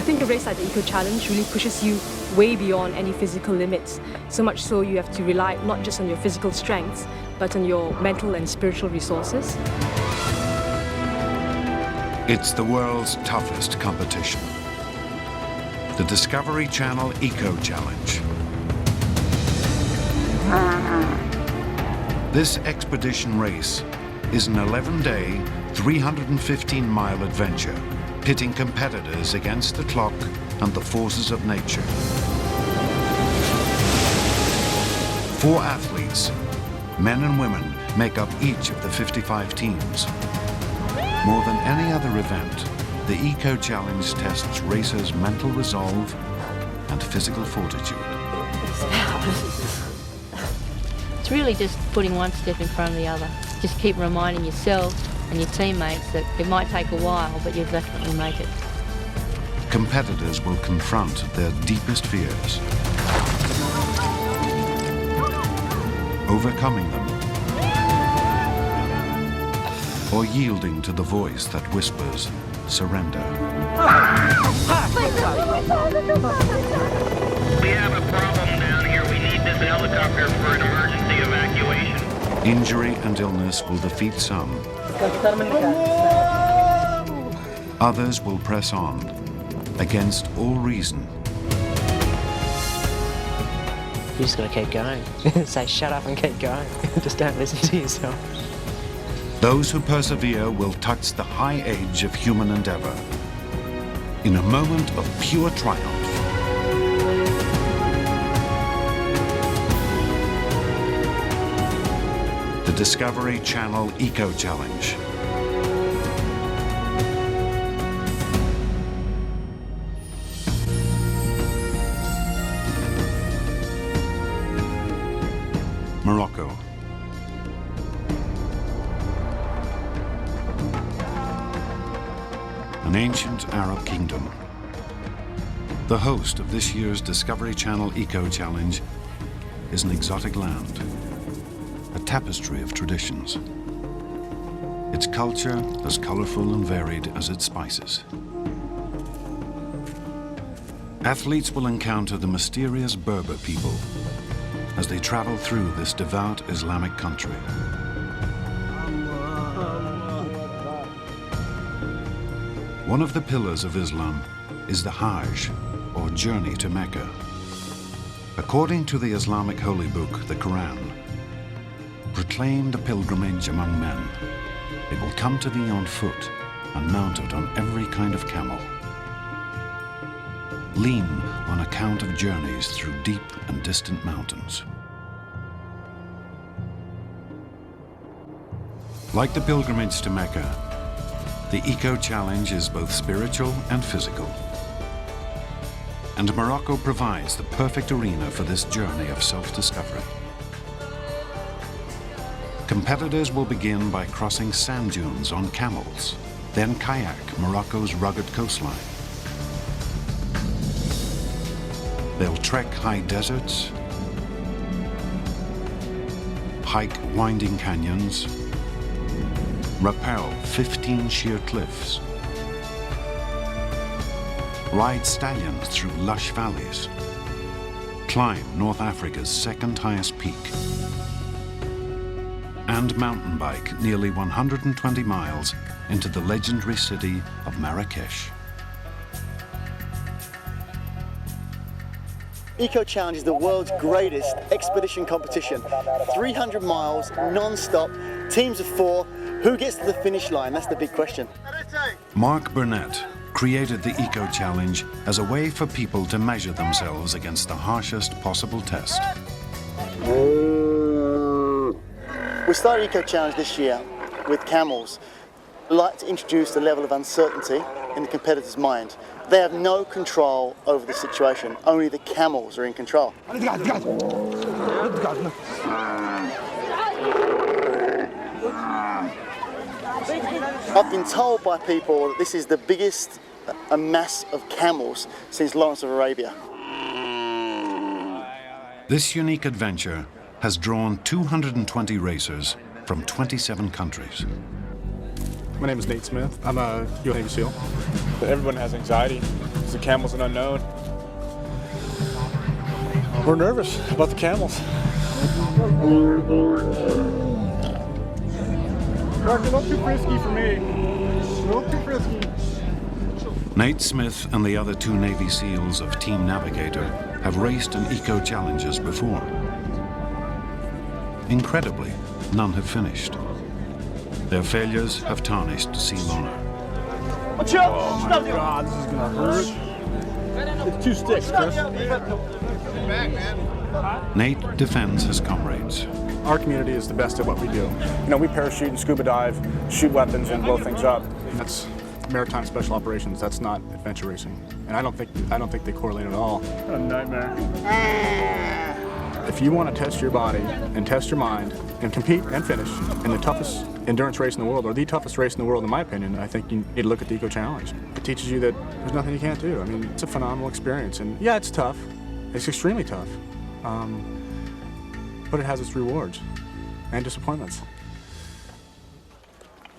think a race like the Eco Challenge really pushes you way beyond any physical limits. So much so you have to rely not just on your physical strengths, but on your mental and spiritual resources. It's the world's toughest competition. The Discovery Channel Eco Challenge. This expedition race is an 11-day, 315-mile adventure, pitting competitors against the clock and the forces of nature. 4 athletes, men and women, make up each of the 55 teams. More than any other event, the Eco Challenge tests racers' mental resolve and physical fortitude. It's really just putting one step in front of the other. Just keep reminding yourself and your teammates that it might take a while, but you'll definitely make it. Competitors will confront their deepest fears, overcoming them, or yielding to the voice that whispers, surrender. We have a problem down here. We need this helicopter for an emergency evacuation. Injury and illness will defeat some. Others will press on, against all reason. You just gotta keep going. Say shut up and keep going. Just don't listen to yourself. Those who persevere will touch the high edge of human endeavor in a moment of pure triumph. The Discovery Channel Eco Challenge. Morocco. An ancient Arab kingdom. The host of this year's Discovery Channel Eco Challenge is an exotic land, a tapestry of traditions. Its culture as colorful and varied as its spices. Athletes will encounter the mysterious Berber people as they travel through this devout Islamic country. One of the pillars of Islam is the Hajj, or journey to Mecca. According to the Islamic holy book, the Quran, proclaimed a pilgrimage among men. They will come to thee on foot and mounted on every kind of camel. Lean on account of journeys through deep and distant mountains. Like the pilgrimage to Mecca, the Eco Challenge is both spiritual and physical. And Morocco provides the perfect arena for this journey of self-discovery. Competitors will begin by crossing sand dunes on camels, then kayak Morocco's rugged coastline. They'll trek high deserts, hike winding canyons, rappel 15 sheer cliffs, ride stallions through lush valleys, climb North Africa's second highest peak, and mountain bike nearly 120 miles into the legendary city of Marrakesh. Eco Challenge is the world's greatest expedition competition. 300 miles, non-stop, teams of 4. Who gets to the finish line? That's the big question. Mark Burnett created the Eco Challenge as a way for people to measure themselves against the harshest possible test. We started Eco Challenge this year with camels. I'd like to introduce a level of uncertainty in the competitor's mind. They have no control over the situation. Only the camels are in control. I've been told by people that this is the biggest mass of camels since Lawrence of Arabia. This unique adventure has drawn 220 racers from 27 countries. My name is Nate Smith. I'm a U.S. Navy SEAL. Everyone has anxiety because the camel's an unknown. We're nervous about the camels. Mark, a little too frisky for me. A little too frisky. Nate Smith and the other 2 Navy SEALs of Team Navigator have raced in eco-challenges before. Incredibly, none have finished. Their failures have tarnished seal honor. Watch out! Oh my God, this is gonna hurt. It's 2 sticks, Chris. Nate defends his comrades. Our community is the best at what we do. You know, we parachute and scuba dive, shoot weapons and blow things up. That's maritime special operations. That's not adventure racing. And I don't think they correlate at all. What a nightmare. If you want to test your body and test your mind and compete and finish in the toughest endurance race in the world, or the toughest race in the world in my opinion, I think you need to look at the Eco Challenge. It teaches you that there's nothing you can't do. I mean, it's a phenomenal experience. And yeah, it's tough. It's extremely tough. But it has its rewards and disappointments.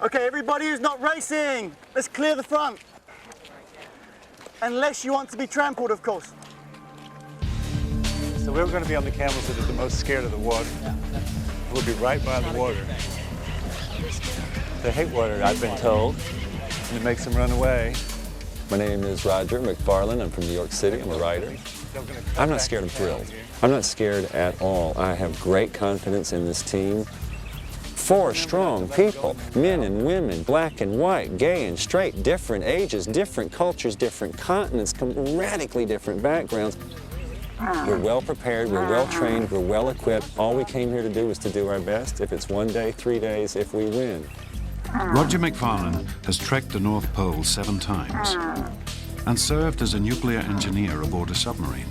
Okay, everybody who's not racing, let's clear the front. Unless you want to be trampled, of course. So we're going to be on the camels that are the most scared of the water. We'll be right by the water. They hate water, I've been told, and it makes them run away. My name is Roger McFarland. I'm from New York City. I'm a writer. I'm not scared, I'm thrilled. I'm not scared at all. I have great confidence in this team. 4 strong people, men and women, black and white, gay and straight, different ages, different cultures, different continents, radically different backgrounds. We're well prepared, we're well trained, we're well equipped. All we came here to do is to do our best. If it's 1 day, 3 days, if we win. Roger McFarlane has trekked the North Pole 7 times and served as a nuclear engineer aboard a submarine.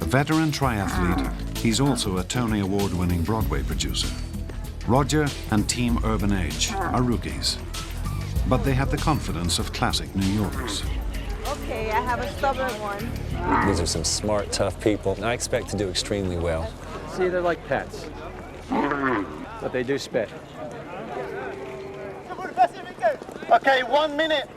A veteran triathlete, he's also a Tony Award-winning Broadway producer. Roger and Team Urban Edge are rookies, but they have the confidence of classic New Yorkers. Okay, I have a stubborn one. These are some smart, tough people, and I expect to do extremely well. See, they're like pets, but they do spit. Okay, 1 minute.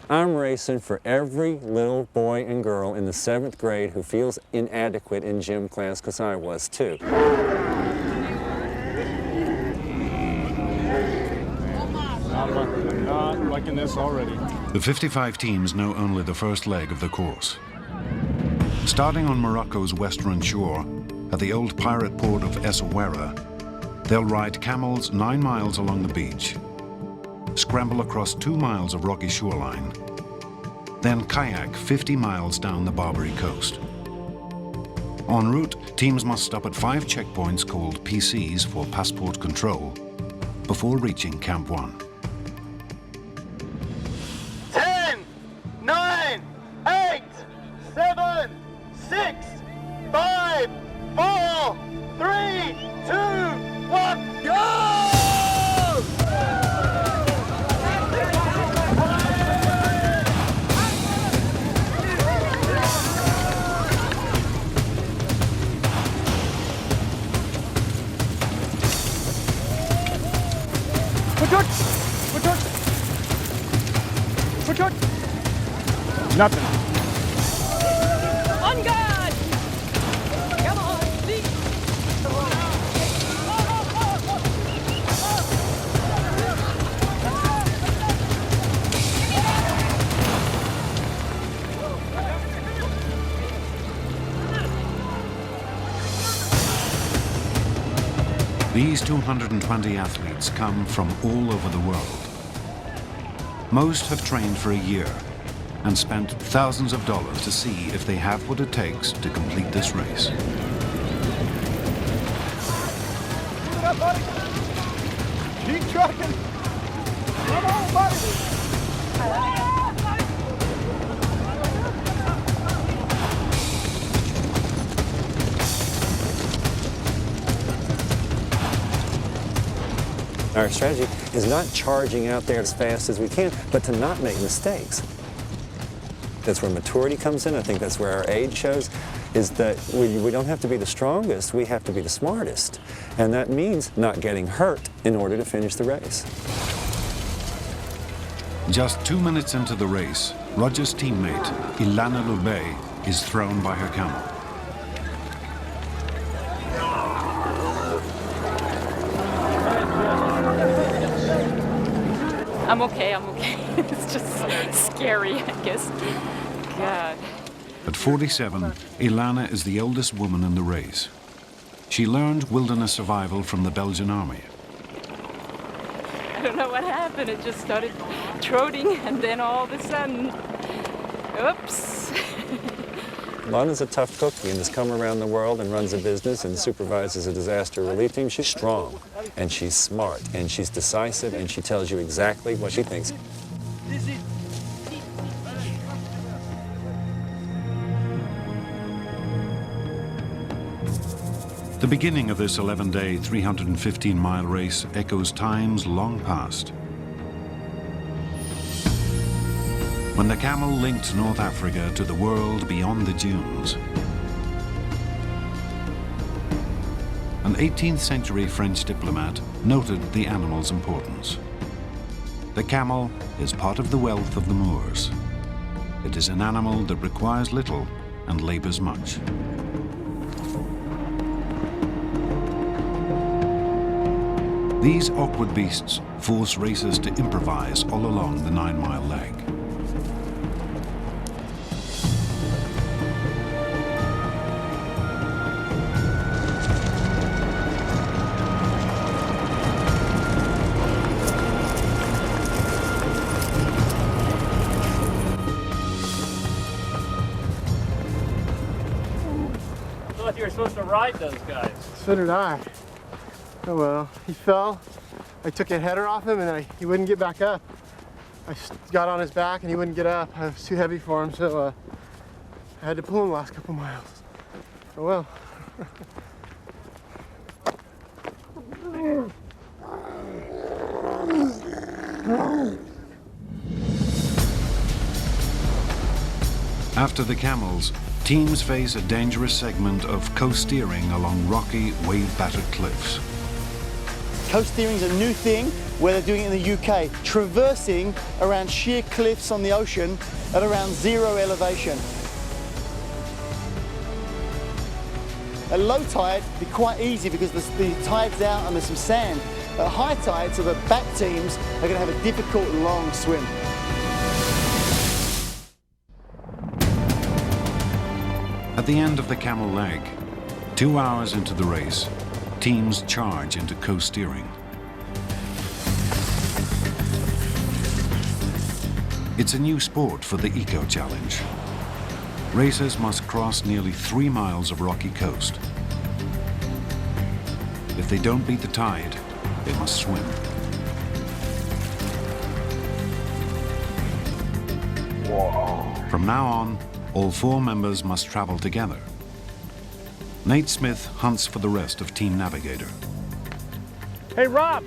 I'm racing for every little boy and girl in the 7th grade who feels inadequate in gym class, because I was too. I'm not liking this already. The 55 teams know only the first leg of the course. Starting on Morocco's western shore, at the old pirate port of Essaouira, they'll ride camels 9 miles along the beach, scramble across 2 miles of rocky shoreline, then kayak 50 miles down the Barbary coast. En route, teams must stop at 5 checkpoints called PCs for passport control before reaching Camp 1. 10, 9, 8, 7, 6, 5, 4, 3, 2, 1, go! Nothing. On guard! Come on, lead. These 220 athletes come from all over the world. Most have trained for a year and spent thousands of dollars to see if they have what it takes to complete this race. Keep trucking. Come on, buddy. Our strategy is not charging out there as fast as we can, but to not make mistakes. That's where maturity comes in. I think that's where our age shows, is that we don't have to be the strongest, we have to be the smartest. And that means not getting hurt in order to finish the race. Just 2 minutes into the race, Roger's teammate, Ilana Lubey, is thrown by her camel. I'm okay. It's just scary, I guess. God. At 47, Ilana is the oldest woman in the race. She learned wilderness survival from the Belgian army. I don't know what happened. It just started trotting, and then all of a sudden, oops. Lana's a tough cookie and has come around the world and runs a business and supervises a disaster relief team. She's strong, and she's smart, and she's decisive, and she tells you exactly what she thinks. The beginning of this 11-day, 315-mile race echoes times long past. When the camel linked North Africa to the world beyond the dunes. An 18th century French diplomat noted the animal's importance. The camel is part of the wealth of the Moors. It is an animal that requires little and labors much. These awkward beasts force racers to improvise all along the 9-mile leg. I thought you were supposed to ride those guys. So did I. Oh well, he fell. I took a header off him and he wouldn't get back up. I got on his back and he wouldn't get up. I was too heavy for him, so I had to pull him the last couple miles. Oh well. After the camels, teams face a dangerous segment of coast-steering along rocky, wave-battered cliffs. Coast steering is a new thing where they're doing it in the UK, traversing around sheer cliffs on the ocean at around 0 elevation. At low tide, it'd be quite easy because the tide's out and there's some sand. At high tide, so the back teams are going to have a difficult and long swim. At the end of the camel leg, 2 hours into the race, teams charge into coast steering. It's a new sport for the Eco Challenge. Racers must cross nearly 3 miles of rocky coast. If they don't beat the tide, they must swim. From now on, all 4 members must travel together. Nate Smith hunts for the rest of Team Navigator. Hey, Rob!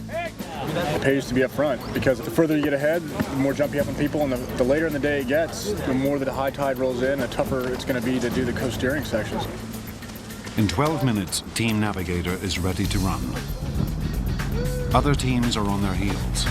It pays to be up front because the further you get ahead, the more jump you have on people, and the later in the day it gets, the more the high tide rolls in, the tougher it's going to be to do the coast steering sections. In 12 minutes, Team Navigator is ready to run. Other teams are on their heels.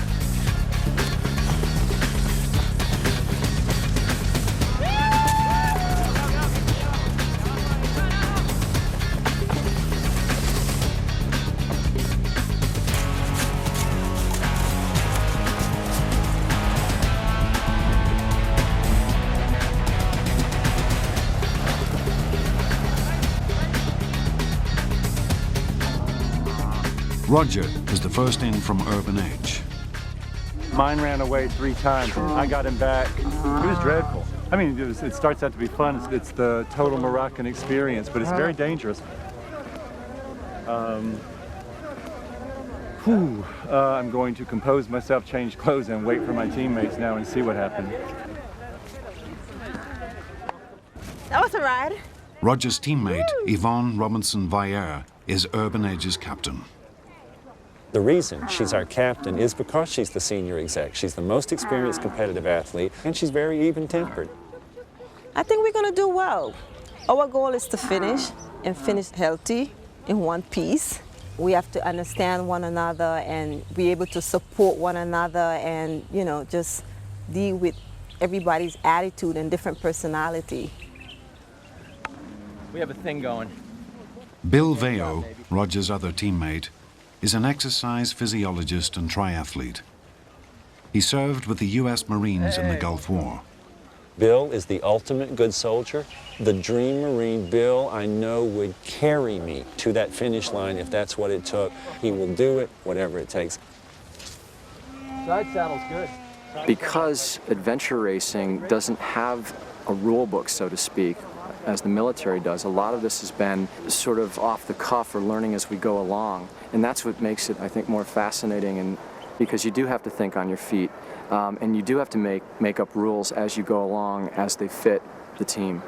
Roger is the first in from Urban Edge. Mine ran away 3 times. I got him back. It was dreadful. I mean, it starts out to be fun. It's the total Moroccan experience, but it's very dangerous. I'm going to compose myself, change clothes, and wait for my teammates now and see what happens. That was a ride. Roger's teammate, Yvonne Robinson-Vaillere, is Urban Edge's captain. The reason she's our captain is because she's the senior exec. She's the most experienced competitive athlete, and she's very even-tempered. I think we're going to do well. Our goal is to finish and finish healthy in one piece. we have to understand one another and be able to support one another and, you know, just deal with everybody's attitude and different personality. We have a thing going. Bill Veo, Roger's other teammate, is an exercise physiologist and triathlete. He served with the U.S. Marines in the Gulf War. Bill is the ultimate good soldier. The dream Marine. Bill, I know, would carry me to that finish line if that's what it took. He will do it, whatever it takes. Side saddle's good. Because adventure racing doesn't have a rule book, so to speak, as the military does, a lot of this has been sort of off the cuff or learning as we go along. And that's what makes it, I think, more fascinating, and because you do have to think on your feet. And you do have to make up rules as you go along, as they fit the team.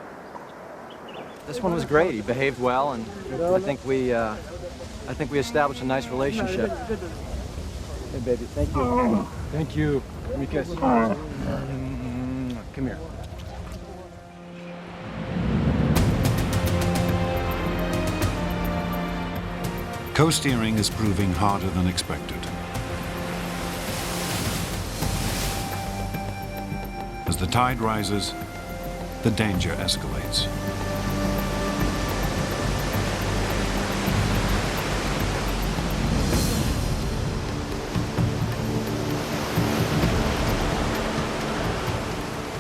This one was great. He behaved well, and I think we established a nice relationship. Hey, baby, thank you. Thank you. Let me kiss. Come here. Co-steering is proving harder than expected. As the tide rises, the danger escalates.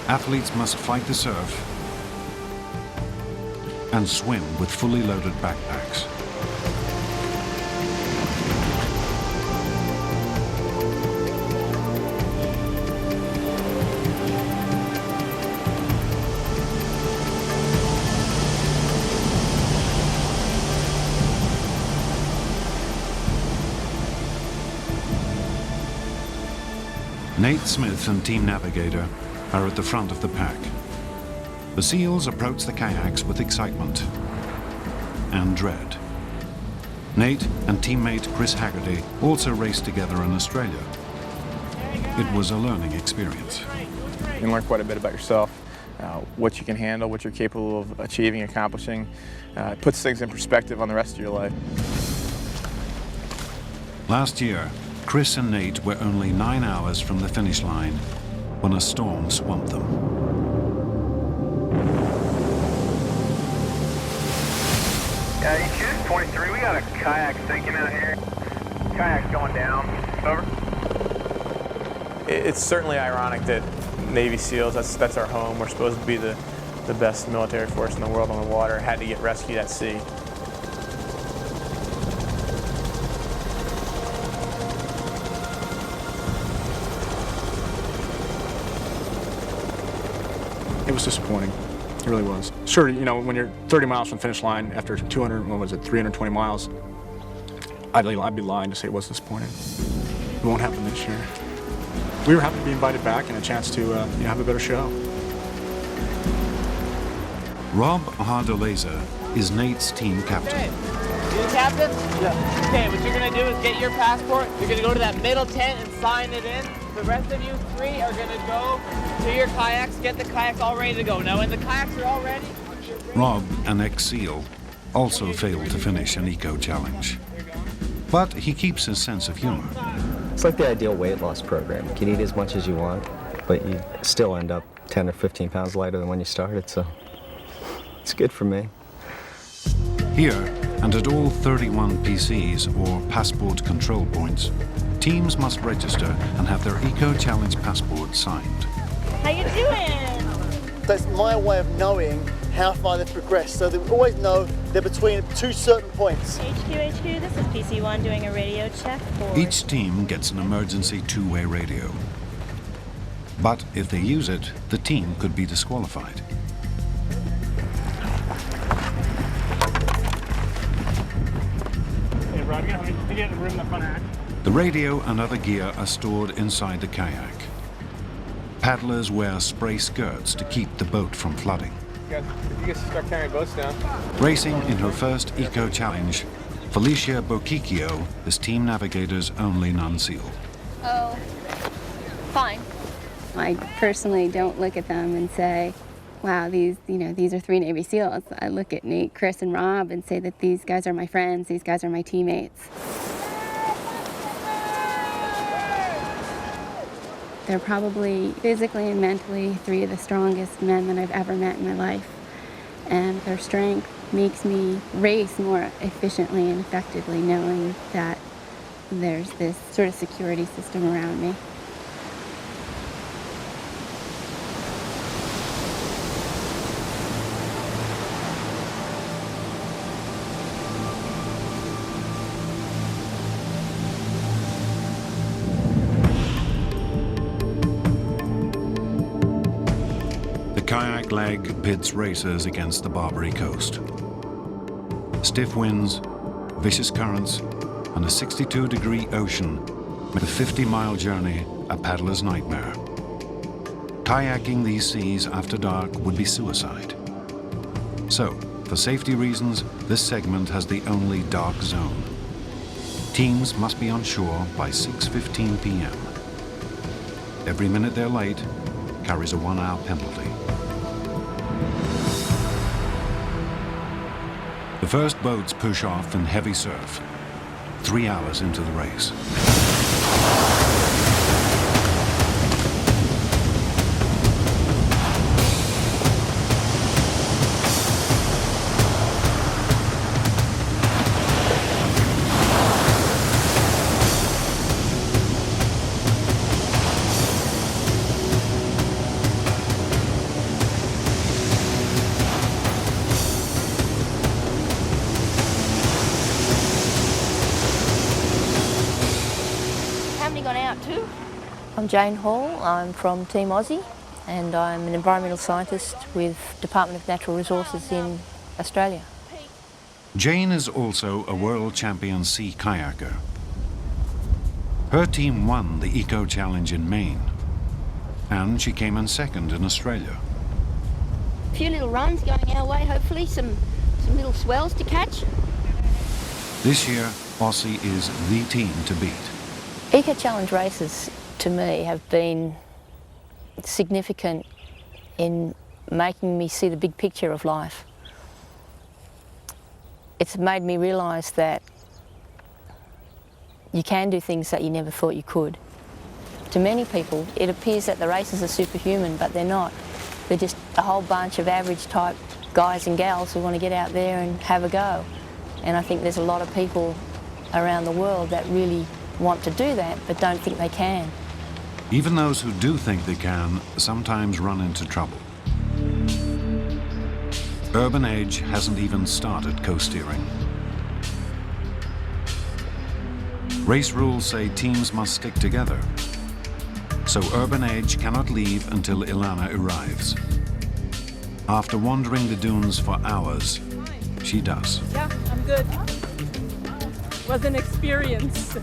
Athletes must fight the surf and swim with fully loaded backpacks. Nate Smith and Team Navigator are at the front of the pack. The SEALs approach the kayaks with excitement and dread. Nate and teammate Chris Haggerty also raced together in Australia. It was a learning experience. You can learn quite a bit about yourself, what you can handle, what you're capable of achieving, accomplishing. It puts things in perspective on the rest of your life. Last year, Chris and Nate were only 9 hours from the finish line when a storm swamped them. EQ 23, we got a kayak sinking out here. Kayak's going down. Over. It's certainly ironic that Navy SEALs, that's our home, we're supposed to be the best military force in the world on the water, had to get rescued at sea. It was disappointing. It really was. Sure, you know, when you're 30 miles from the finish line after 320 miles, I'd be lying to say it was disappointing. It won't happen this year. We were happy to be invited back and a chance to have a better show. Rob Hardaleza is Nate's team captain. Okay. You the captain? Yeah. Okay, what you're gonna do is get your passport. You're gonna go to that middle tent and sign it in. The rest of you three are gonna go to your kayaks, get the kayaks all ready to go. Now, when the kayaks are all ready, Rob, an ex-SEAL, also failed to finish an eco-challenge. But he keeps his sense of humor. It's like the ideal weight loss program. You can eat as much as you want, but you still end up 10 or 15 pounds lighter than when you started, so it's good for me. Here, and at all 31 PCs, or passport control points, teams must register and have their eco-challenge passport signed. How you doing? That's my way of knowing how far they've progressed, so they always know they're between two certain points. HQ, this is PC1 doing a radio check for... Each team gets an emergency two-way radio. But if they use it, the team could be disqualified. Hey, Rod, you get in the room in the front act. The radio and other gear are stored inside the kayak. Paddlers wear spray skirts to keep the boat from flooding. You guys start carrying boats down. Racing in her first eco-challenge, Felicia Bokikio is Team Navigator's only non-SEAL. Oh, fine. I personally don't look at them and say, wow, these are 3 Navy SEALs. I look at Nate, Chris, and Rob and say that these guys are my friends, these guys are my teammates. They're probably physically and mentally 3 of the strongest men that I've ever met in my life. And their strength makes me race more efficiently and effectively, knowing that there's this sort of security system around me. The kayak leg pits racers against the Barbary coast. Stiff winds, vicious currents, and a 62-degree ocean make the 50-mile journey a paddler's nightmare. Kayaking these seas after dark would be suicide. So, for safety reasons, this segment has the only dark zone. Teams must be on shore by 6:15 p.m. Every minute they're late carries a 1-hour penalty. The first boats push off in heavy surf, 3 hours into the race. I'm Jane Hall, I'm from Team Aussie and I'm an environmental scientist with Department of Natural Resources in Australia. Jane is also a world champion sea kayaker. Her team won the Eco Challenge in Maine and she came in second in Australia. A few little runs going our way, hopefully, some little swells to catch. This year, Aussie is the team to beat. Eco Challenge races to me have been significant in making me see the big picture of life. It's made me realise that you can do things that you never thought you could. To many people, it appears that the races are superhuman, but they're not. They're just a whole bunch of average type guys and gals who want to get out there and have a go. And I think there's a lot of people around the world that really want to do that, but don't think they can. Even those who do think they can sometimes run into trouble. Urban Edge hasn't even started coast-steering. Race rules say teams must stick together, so Urban Edge cannot leave until Ilana arrives. After wandering the dunes for hours, she does. Yeah, I'm good. Was an experience.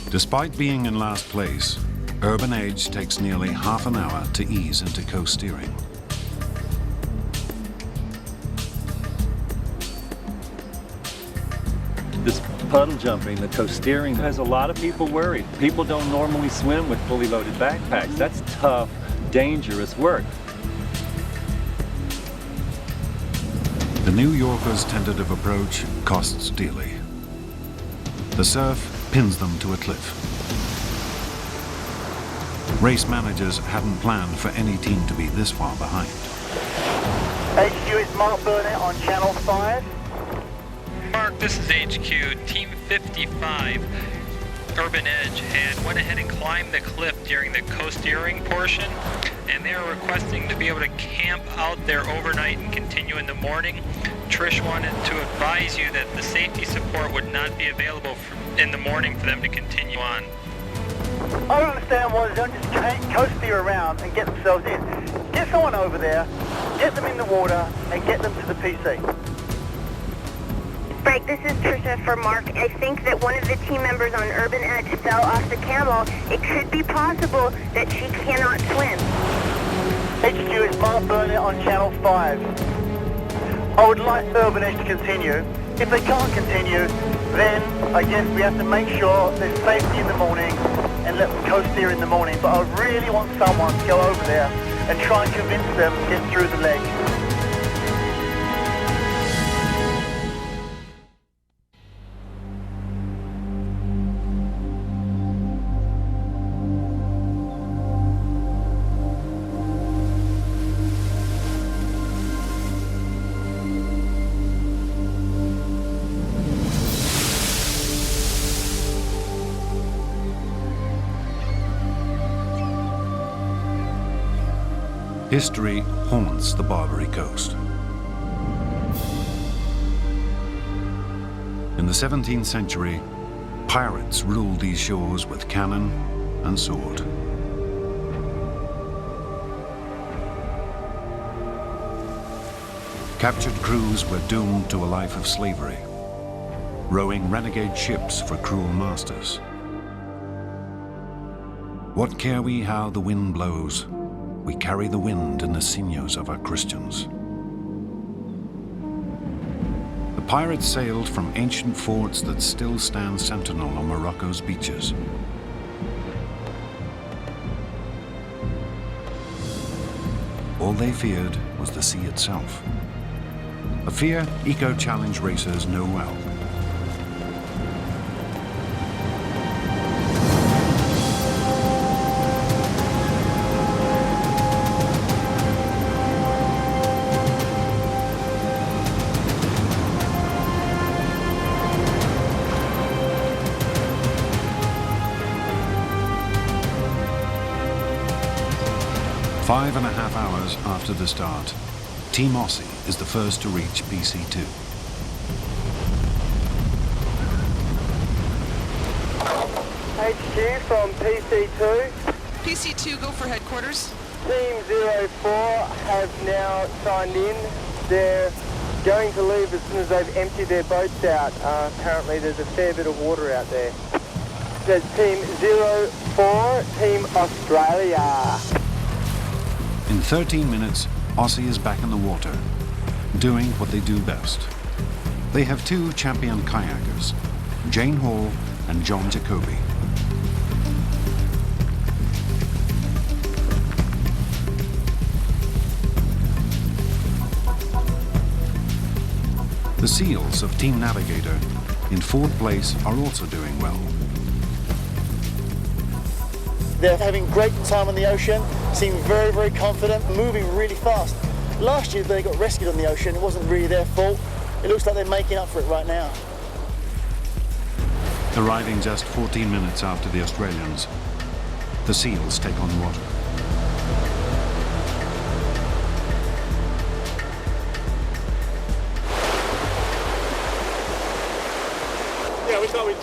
Despite being in last place, Urban Edge takes nearly half an hour to ease into coast-steering. This puddle jumping, the coast-steering, has a lot of people worried. People don't normally swim with fully loaded backpacks. That's tough, dangerous work. The New Yorkers' tentative approach costs dearly. The surf pins them to a cliff. Race managers hadn't planned for any team to be this far behind. HQ is Mark Burnett on Channel 5. Mark, this is HQ, Team 55, Urban Edge, and went ahead and climbed the cliff during the coast-steering portion, and they are requesting to be able to camp out there overnight and continue in the morning. Trish wanted to advise you that the safety support would not be available in the morning for them to continue on. I don't understand why they don't just coast steer around and get themselves in. Get someone over there, get them in the water, and get them to the PC. Right, this is Trisha for Mark. I think that one of the team members on Urban Edge fell off the camel. It could be possible that she cannot swim. HQ is Mark Burnett on Channel 5. I would like Urban Edge to continue. If they can't continue, then I guess we have to make sure there's safety in the morning and let them coast steer in the morning. But I really want someone to go over there and try and convince them to get through the ledge. History haunts the Barbary Coast. In the 17th century, pirates ruled these shores with cannon and sword. Captured crews were doomed to a life of slavery, rowing renegade ships for cruel masters. What care we how the wind blows? We carry the wind in the sinews of our Christians. The pirates sailed from ancient forts that still stand sentinel on Morocco's beaches. All they feared was the sea itself, a fear eco-challenge racers know well. Five and a half hours after the start, Team Aussie is the first to reach PC2. HQ from PC2. PC2, go for headquarters. Team 04 have now signed in. They're going to leave as soon as they've emptied their boats out. Apparently there's a fair bit of water out there. That's Team 04, Team Australia. In 13 minutes, Aussie is back in the water, doing what they do best. They have two champion kayakers, Jane Hall and John Jacoby. The SEALs of Team Navigator in fourth place are also doing well. They're having great time on the ocean, seem very, very confident, moving really fast. Last year they got rescued on the ocean, it wasn't really their fault. It looks like they're making up for it right now. Arriving just 14 minutes after the Australians, the SEALs take on water. Yeah, we thought we'd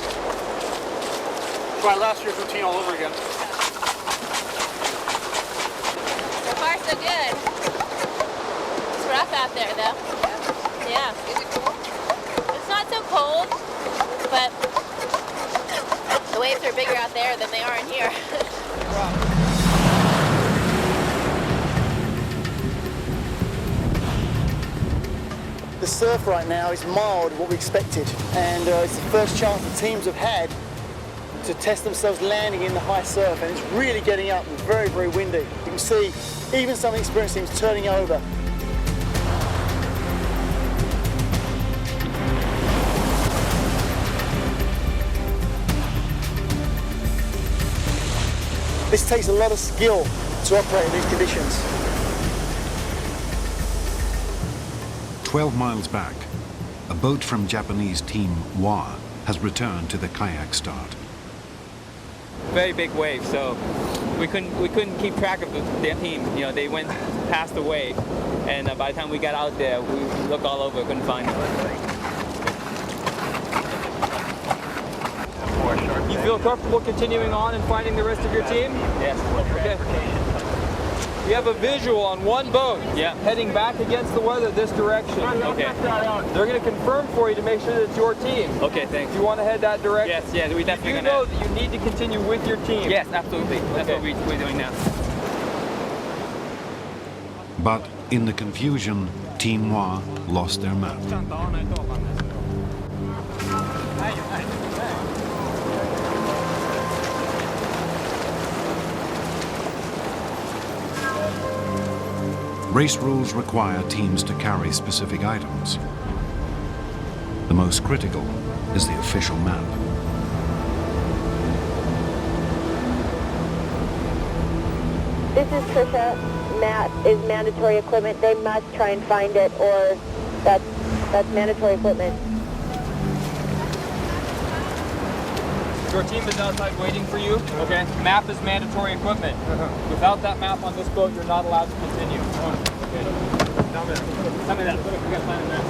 try last year's routine all over again. So far, so good. It's rough out there, though. Yeah. Is it cold? It's not so cold, but the waves are bigger out there than they are in here. The surf right now is mild, what we expected, and it's the first chance the teams have had to test themselves landing in the high surf, and it's really getting up and very, very windy. You can see even some experienced teams turning over. This takes a lot of skill to operate in these conditions. 12 miles back, a boat from Japanese team Wa has returned to the kayak start. Very big wave, so we couldn't keep track of their team. You know, they went past the wave, and by the time we got out there, we looked all over, couldn't find them. You feel comfortable continuing on and finding the rest of your team? Yes. Okay. We have a visual on one boat heading back against the weather this direction. Okay. They're going to confirm for you to make sure that it's your team. Okay, thanks. Do you want to head that direction? Yes, we definitely You know that you need to continue with your team. Yes, absolutely. That's what we're doing now. But in the confusion, Team Wa lost their map. Race rules require teams to carry specific items. The most critical is the official map. This is Trisha. Map is mandatory equipment. They must try and find it, or that's mandatory equipment. Your team is outside waiting for you. Okay. Map is mandatory equipment. Without that map on this boat, you're not allowed to continue. Okay. Tell me that. We gotta find a map.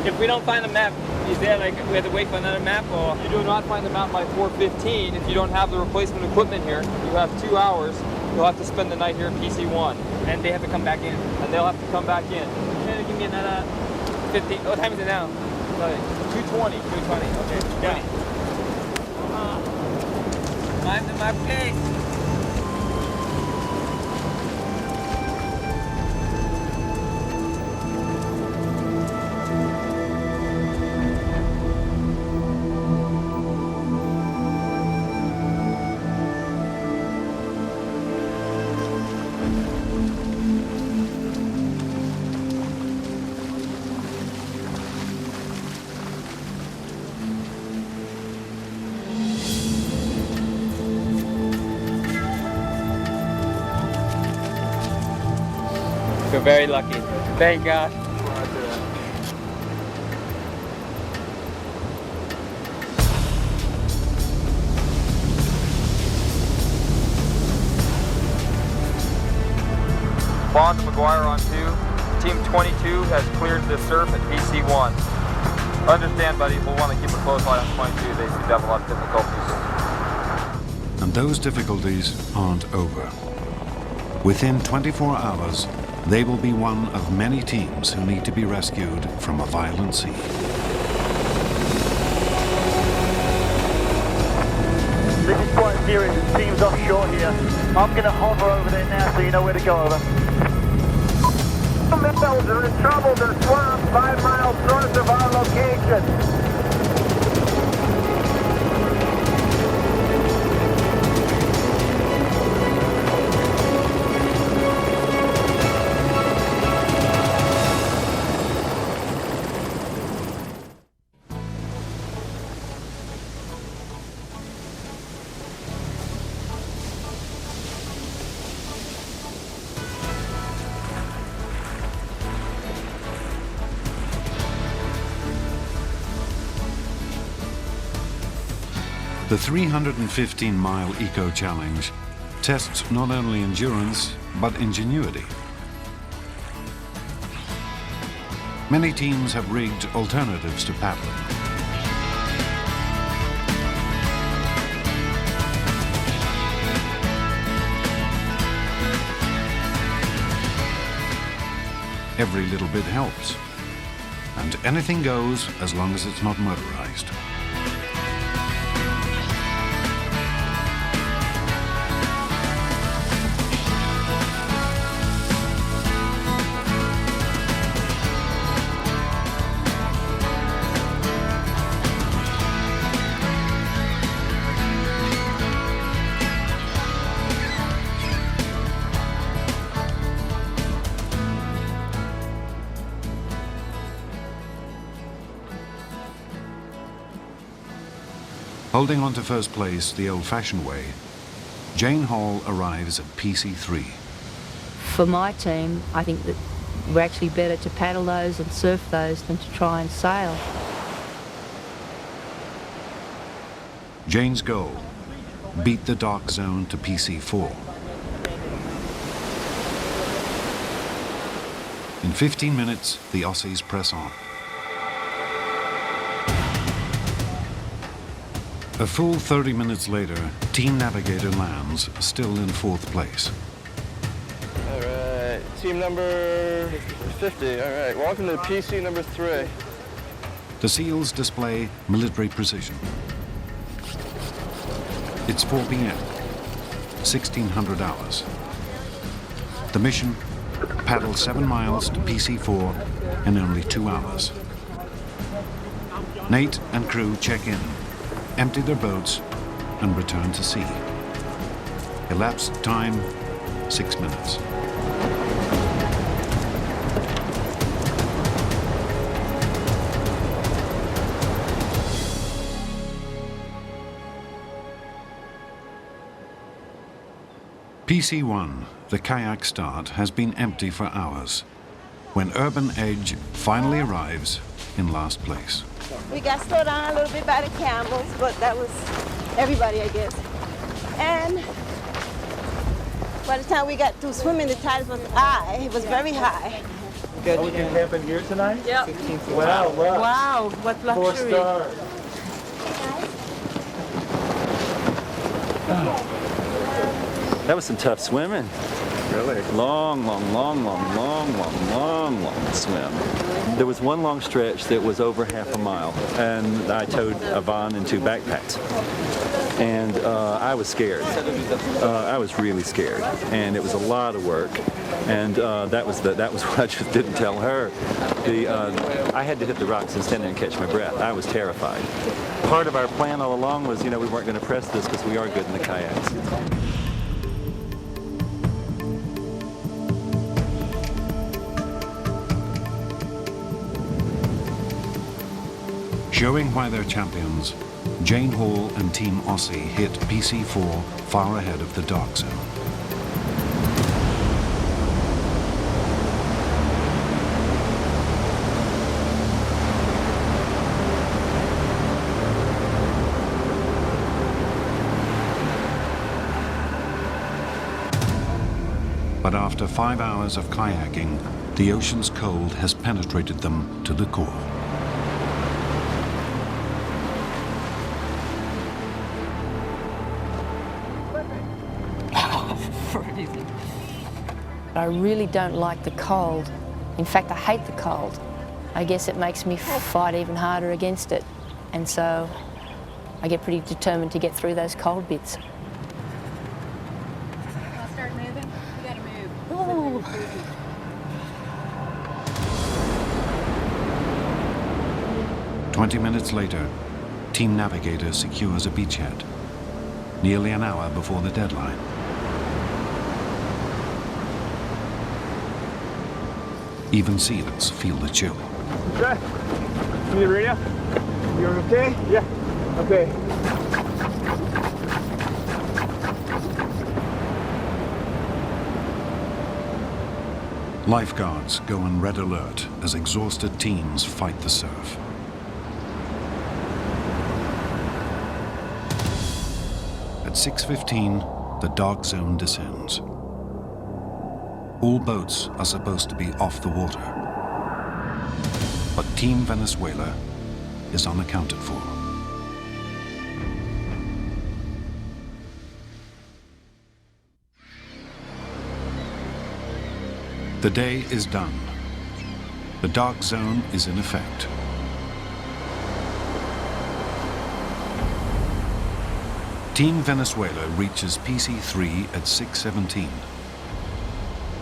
If we don't find the map, is there like we have to wait for another map, or you do not find the map by 4:15? If you don't have the replacement equipment here, you have 2 hours. You'll have to spend the night here in PC1, and they have to come back in, and they'll have to come back in. Can you give me another 50? What time is it now? 2:20. 2:20. Okay. Yeah. I'm in my place. We're very lucky. Thank God. Bond to McGuire on 2. Team 22 has cleared the surf at PC1. Understand, buddy, we'll want to keep a close eye on 22. They seem to have a lot of difficulties. And those difficulties aren't over. Within 24 hours, they will be one of many teams who need to be rescued from a violent sea. This is quite serious. It seems offshore here. I'm going to hover over there now so you know where to go, over. Missiles are in trouble. They're swamped 5 miles north of our location. The 315-mile Eco Challenge tests not only endurance, but ingenuity. Many teams have rigged alternatives to paddling. Every little bit helps, and anything goes as long as it's not motorized. Holding on to first place the old-fashioned way, Jane Hall arrives at PC3. For my team, I think that we're actually better to paddle those and surf those than to try and sail. Jane's goal, beat the dark zone to PC4. In 15 minutes, the Aussies press on. A full 30 minutes later, Team Navigator lands, still in 4th place. All right, team number 50. All right, welcome to PC number 3. The SEALs display military precision. It's 4 p.m., 1600 hours. The mission, paddle 7 miles to PC4 in only 2 hours. Nate and crew check in, empty their boats, and return to sea. Elapsed time, 6 minutes. PC1, the kayak start, has been empty for hours when Urban Edge finally arrives in last place. We got slowed down a little bit by the camels, but that was everybody, I guess. And by the time we got to swimming, the tide was high. It was very high. Oh, we can camp in here tonight? Yep. Wow, look. Wow, what luxury. 4 stars. That was some tough swimming. Really? Long swim. There was one long stretch that was over half a mile, and I towed a van and 2 backpacks. And I was scared. I was really scared, and it was a lot of work. And that was what I just didn't tell her. I had to hit the rocks and stand there and catch my breath. I was terrified. Part of our plan all along was, we weren't going to press this because we are good in the kayaks. Showing why they're champions, Jane Hall and Team Aussie hit PC4 far ahead of the dark zone. But after 5 hours of kayaking, the ocean's cold has penetrated them to the core. I really don't like the cold. In fact, I hate the cold. I guess it makes me fight even harder against it. And so I get pretty determined to get through those cold bits. I'll start moving. You gotta move. Ooh. 20 minutes later, Team Navigator secures a beachhead, nearly an hour before the deadline. Even sealers feel the chill. Okay. Need a radio? You're okay? Yeah. Okay. Lifeguards go on red alert as exhausted teams fight the surf. At 6:15, the dark zone descends. All boats are supposed to be off the water, but Team Venezuela is unaccounted for. The day is done. The dark zone is in effect. Team Venezuela reaches PC3 at 6:17.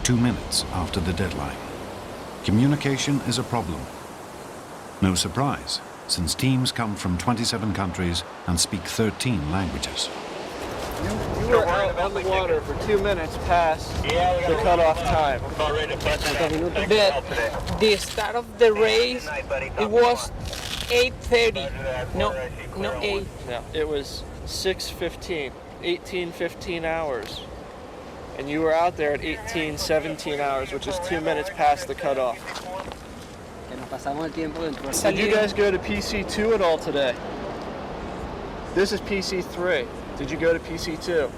2 minutes after the deadline. Communication is a problem. No surprise, since teams come from 27 countries and speak 13 languages. You were out on the water for 2 minutes past the cutoff time. The start of the race, it was 8:30. No, 8. No, it was 6:15, 18-15 hours. And you were out there at 18-17 hours, which is 2 minutes past the cutoff. Did you guys go to PC2 at all today? This is PC3. Did you go to PC2?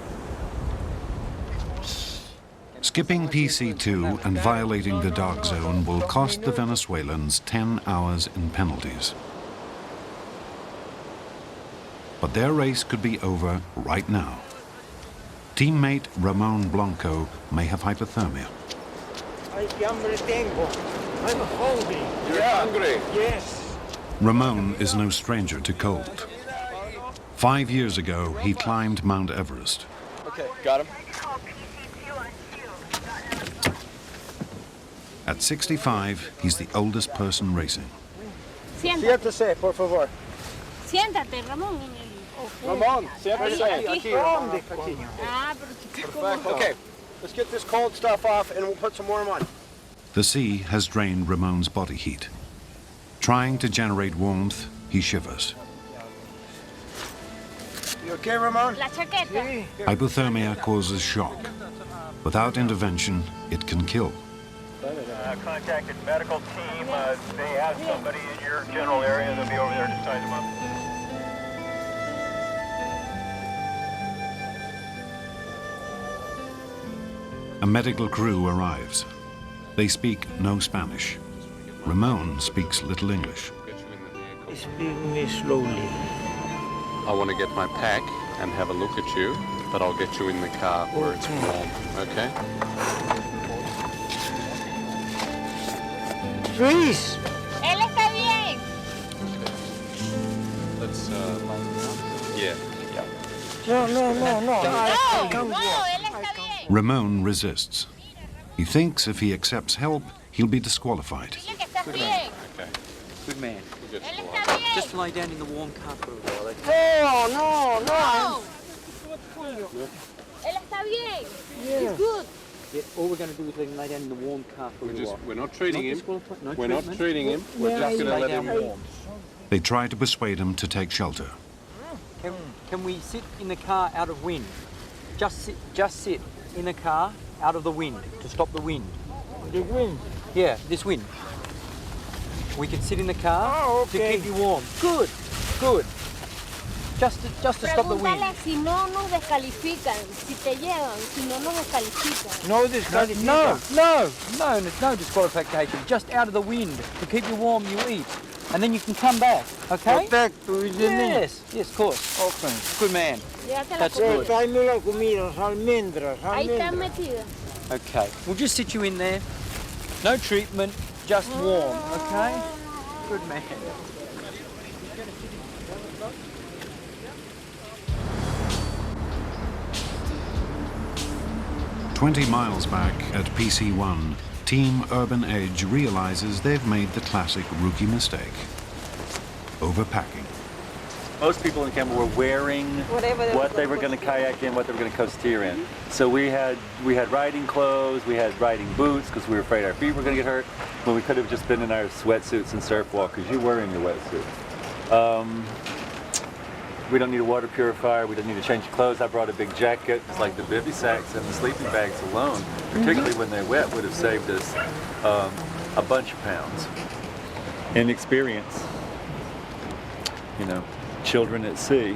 Skipping PC2 and violating the dark zone will cost the Venezuelans 10 hours in penalties. But their race could be over right now. Teammate Ramon Blanco may have hypothermia. I'm hungry. You're hungry? Yes. Ramon is no stranger to cold. 5 years ago, he climbed Mount Everest. Okay, got him. At 65, he's the oldest person racing. Siéntese, por favor. Siéntate, Ramón. Ramón, siéntese. Aquí. Perfect. Okay, Let's get this cold stuff off and we'll put some warm on. The sea has drained Ramon's body heat. Trying to generate warmth, he shivers. You okay, Ramon? La chaqueta. Hypothermia causes shock. Without intervention, it can kill. Contacted medical team. They have somebody in your general area. They'll be over there to size them up. A medical crew arrives. They speak no Spanish. Ramon speaks little English. Speak me slowly. I want to get my pack and have a look at you, but I'll get you in the car where it's warm, okay? Freeze! Él está bien. Let's, yeah. No, no, no, no. No, él está bien. Ramon resists. He thinks if he accepts help, he'll be disqualified. Dile que estás bien. Okay. Good man. Él está bien. Just lie down in the warm car for a while. No, no, no. Él está bien. Yeah. He's good. Yeah, all we're going to do is let him lay down in the warm car for a while. We're not treating him. No We're not treating him. We're just going to let him warm. They try to persuade him to take shelter. Can we sit in the car out of wind? Just sit in the car out of the wind to stop the wind. The wind? Yeah, this wind. We can sit in the car to keep you warm. Good, good. Just to stop the wind. Pregúntale si no nos descalifican, si te llevan, si no nos descalifican. No disqualification. No, there's no disqualification. Just out of the wind to keep you warm, you eat. And then you can come back, okay? Protect to the Yes, of course. Okay. Good man. Llévate la That's comida. good. Tráeme la comida, las almendras, Ahí están almendras. metidas. Okay, we'll just sit you in there. No treatment, just warm, okay? Good man. 20 miles back at PC1, Team Urban Edge realizes they've made the classic rookie mistake: overpacking. Most people in Campbell were wearing what they were going to kayak in, what they were going to coasteer in. So we had riding clothes, we had riding boots because we were afraid our feet were going to get hurt, but we could have just been in our sweatsuits and surf walkers. You were in your wetsuit. We don't need a water purifier, we don't need to change your clothes. I brought a big jacket. It's like the bivy sacks and the sleeping bags alone, particularly when they're wet, would have saved us a bunch of pounds. Inexperience, you know. Children at sea.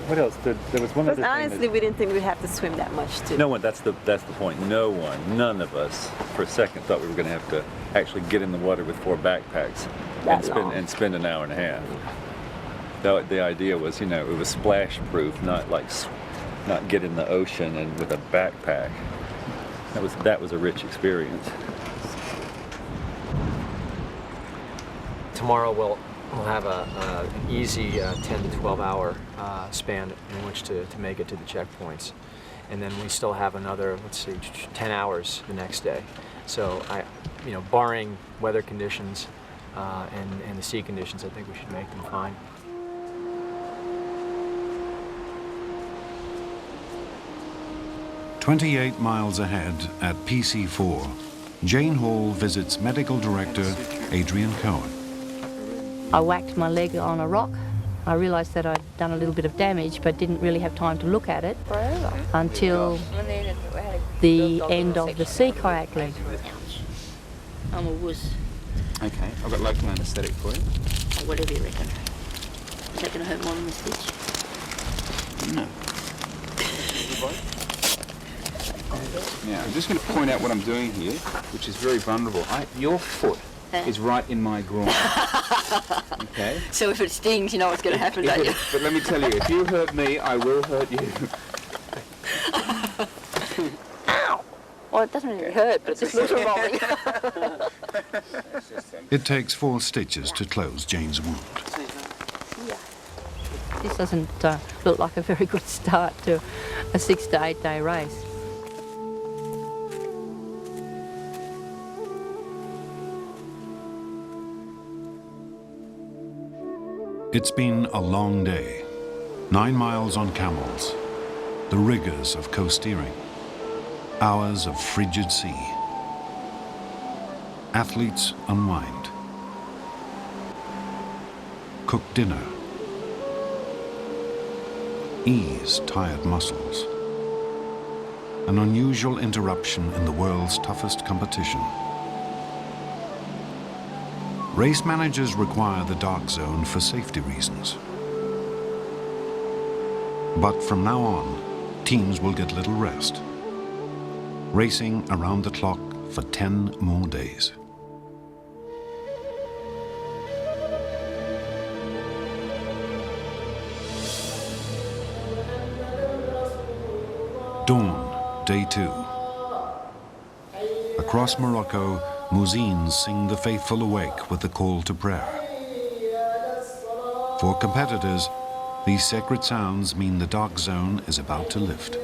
What else? There was one other thing. Honestly, we didn't think we'd have to swim that much, too. No one. That's the point. No one, none of us, for a second thought we were going to have to actually get in the water with 4 backpacks and spend an hour and a half. The idea was, you know, it was splash proof, not get in the ocean and with a backpack. That was a rich experience. Tomorrow we'll have an easy 10 to 12 hour span in which to make it to the checkpoints. And then we still have another, 10 hours the next day. So barring weather conditions and the sea conditions, I think we should make them fine. "28 miles ahead at PC4, Jane Hall visits medical director Adrian Cohen. I whacked my leg on a rock. I realised that I'd done a little bit of damage, but didn't really have time to look at it until the end of the sea kayak leg. I'm a wuss. Okay, I've got local anaesthetic for you. Or whatever you reckon. Is that going to hurt more than the stitch? No. Now, I'm just going to point out what I'm doing here, which is very vulnerable. Your foot is right in my groin. Okay? So if it stings, you know what's going to happen, don't you? But let me tell you, if you hurt me, I will hurt you. Ow! Well, it doesn't really hurt, but it just looks revolting. It takes 4 stitches to close Jane's wound. This doesn't look like a very good start to a 6 to 8 day race. It's been a long day. 9 miles on camels, the rigors of coast-steering, hours of frigid sea. Athletes unwind, cook dinner, ease tired muscles. An unusual interruption in the world's toughest competition. Race managers require the dark zone for safety reasons. But from now on, teams will get little rest, racing around the clock for 10 more days. Dawn, day 2. Across Morocco, muezzins sing the faithful awake with the call to prayer. For competitors, these sacred sounds mean the dark zone is about to lift.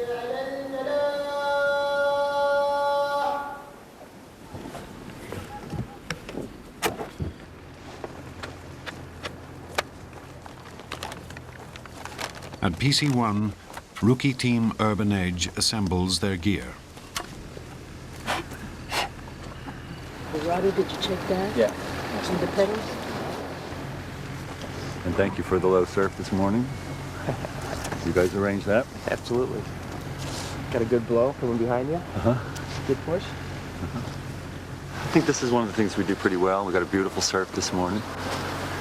At PC1, rookie team Urban Edge assembles their gear. Roddy, did you check that? Yeah. And the pedals? And thank you for the low surf this morning. You guys arranged that? Absolutely. Got a good blow coming behind you? Uh-huh. Good push? I think this is one of the things we do pretty well. We got a beautiful surf this morning.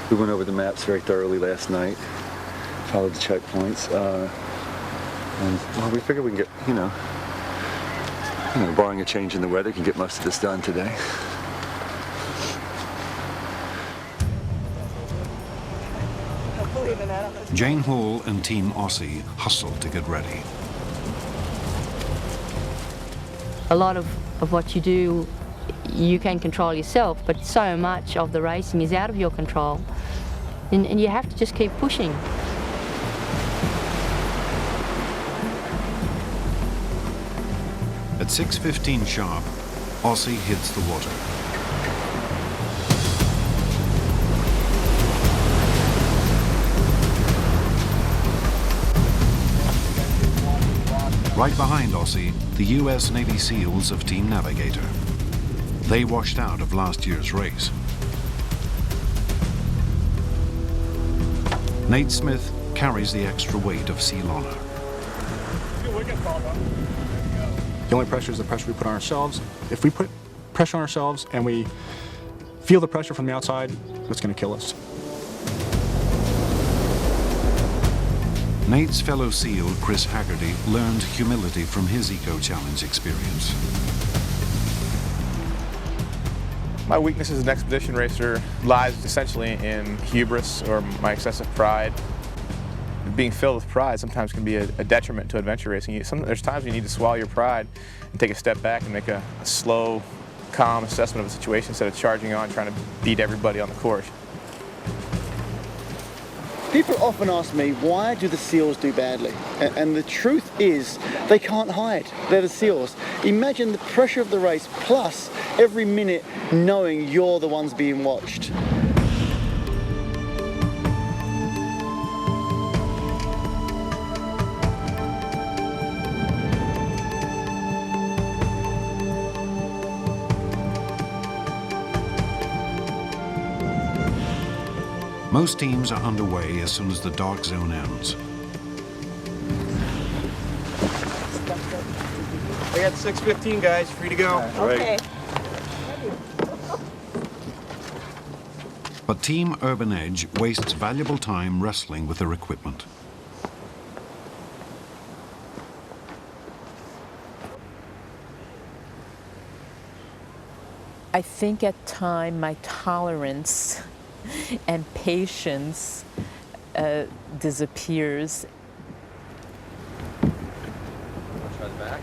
We went over the maps very thoroughly last night, followed the checkpoints, and well, we figure we can get, you know, barring a change in the weather, can get most of this done today. Jane Hall and Team Aussie hustle to get ready. A lot of what you do, you can control yourself, but so much of the racing is out of your control. And you have to just keep pushing. At 6:15 sharp, Aussie hits the water. Right behind Aussie, the US Navy SEALs of Team Navigator. They washed out of last year's race. Nate Smith carries the extra weight of Seal Honor. The only pressure is the pressure we put on ourselves. If we put pressure on ourselves and we feel the pressure from the outside, it's going to kill us. Nate's fellow SEAL, Chris Haggerty, learned humility from his Eco Challenge experience. My weakness as an expedition racer lies essentially in hubris or my excessive pride. Being filled with pride sometimes can be a detriment to adventure racing. There's times you need to swallow your pride and take a step back and make a slow, calm assessment of the situation instead of charging on trying to beat everybody on the course. People often ask me, why do the SEALs do badly? And the truth is, they can't hide. They're the SEALs. Imagine the pressure of the race plus every minute knowing you're the ones being watched. Most teams are underway as soon as the dark zone ends. I got 6:15, guys. Free to go. Okay. But Team Urban Edge wastes valuable time wrestling with their equipment. I think at times my tolerance and patience disappears. Try the back.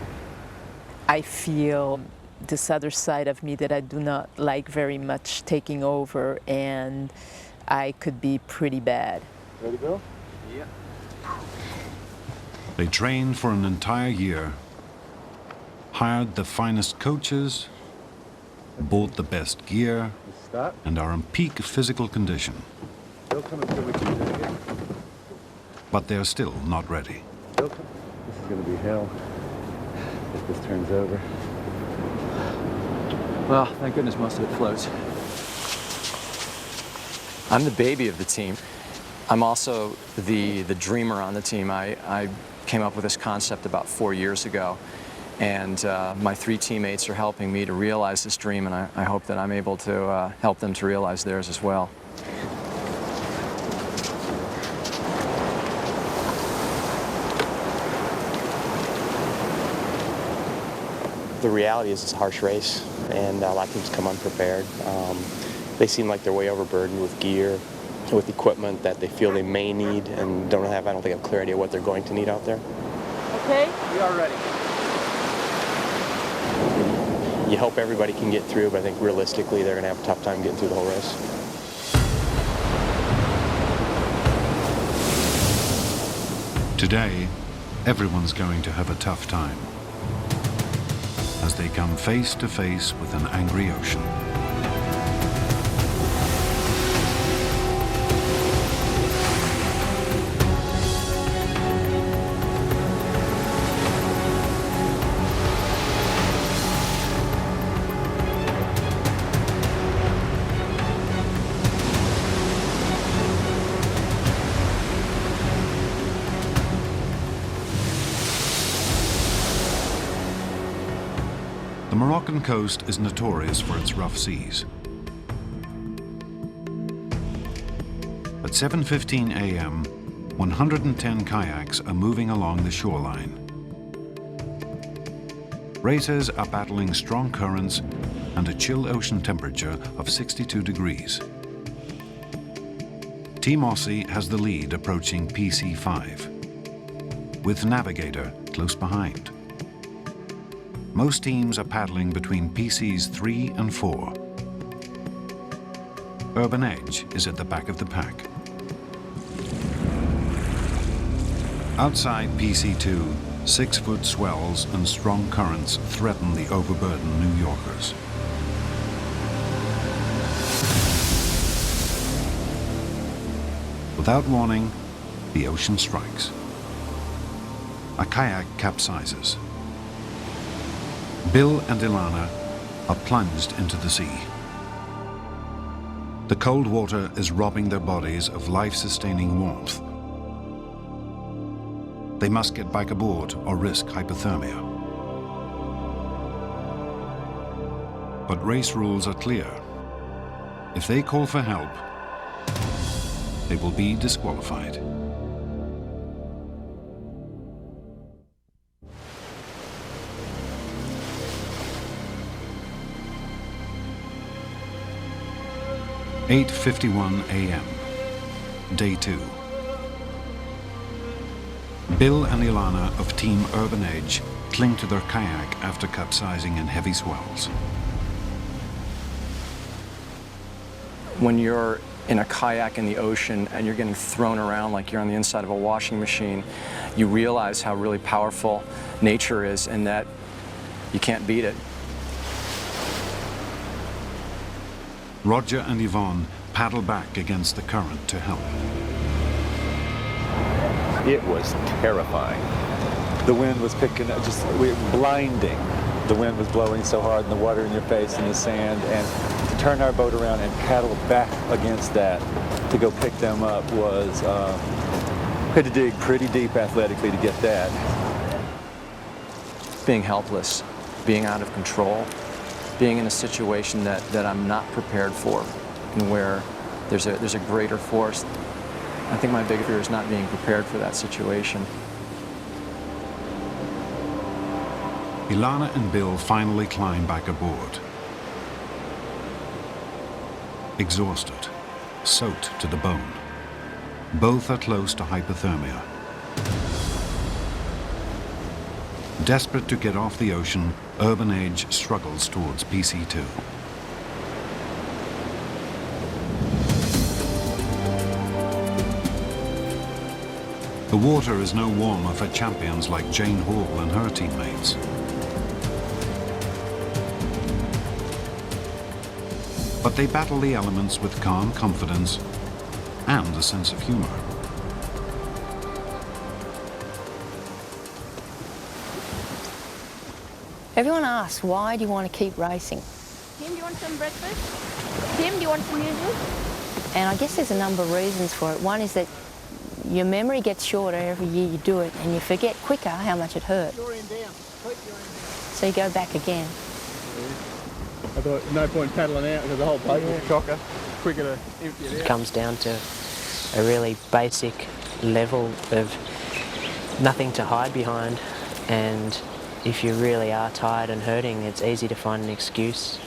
I feel this other side of me that I do not like very much taking over, and I could be pretty bad. Ready to go? Yeah. They trained for an entire year, hired the finest coaches, bought the best gear, and are in peak physical condition. But they're still not ready. This is going going to be hell if this turns over. Well, thank goodness most of it floats. I'm the baby of the team. I'm also the dreamer on the team. I came up with this concept about 4 years ago, and my 3 teammates are helping me to realize this dream, and I hope that I'm able to help them to realize theirs as well. The reality is it's a harsh race, and a lot of teams come unprepared. They seem like they're way overburdened with gear, with equipment that they feel they may need and don't have, I don't think, a clear idea what they're going to need out there. Okay, we are ready. You hope everybody can get through, but I think realistically they're going to have a tough time getting through the whole race. Today, everyone's going to have a tough time as they come face to face with an angry ocean. The Moroccan coast is notorious for its rough seas. At 7:15 a.m., 110 kayaks are moving along the shoreline. Racers are battling strong currents and a chill ocean temperature of 62 degrees. Team Aussie has the lead approaching PC5, with Navigator close behind. Most teams are paddling between PCs 3 and 4. Urban Edge is at the back of the pack. Outside PC2, 6-foot swells and strong currents threaten the overburdened New Yorkers. Without warning, the ocean strikes. A kayak capsizes. Bill and Ilana are plunged into the sea. The cold water is robbing their bodies of life-sustaining warmth. They must get back aboard or risk hypothermia. But race rules are clear. If they call for help, they will be disqualified. – 8:51 a.m., day 2. Bill and Ilana of Team Urban Edge cling to their kayak after capsizing in heavy swells. When you're in a kayak in the ocean and you're getting thrown around like you're on the inside of a washing machine, you realize how really powerful nature is and that you can't beat it. Roger and Yvonne paddle back against the current to help. It was terrifying. The wind was picking up, just blinding. The wind was blowing so hard and the water in your face and the sand, and to turn our boat around and paddle back against that to go pick them up was, had to dig pretty deep athletically to get that. Being helpless, being out of control, being in a situation that I'm not prepared for, and where there's a greater force. I think my big fear is not being prepared for that situation. Ilana and Bill finally climb back aboard. Exhausted, soaked to the bone. Both are close to hypothermia. Desperate to get off the ocean, Urban Edge struggles towards PC2. The water is no warmer for champions like Jane Hall and her teammates. But they battle the elements with calm confidence and a sense of humor. Everyone asks, why do you want to keep racing? Tim, do you want some breakfast? Tim, do you want some music? And I guess there's a number of reasons for it. One is that your memory gets shorter every year you do it, and you forget quicker how much it hurt. So you go back again. I thought no point paddling out because the whole boat was chocker. Quicker to empty it out. It comes down to a really basic level of nothing to hide behind, and if you really are tired and hurting, it's easy to find an excuse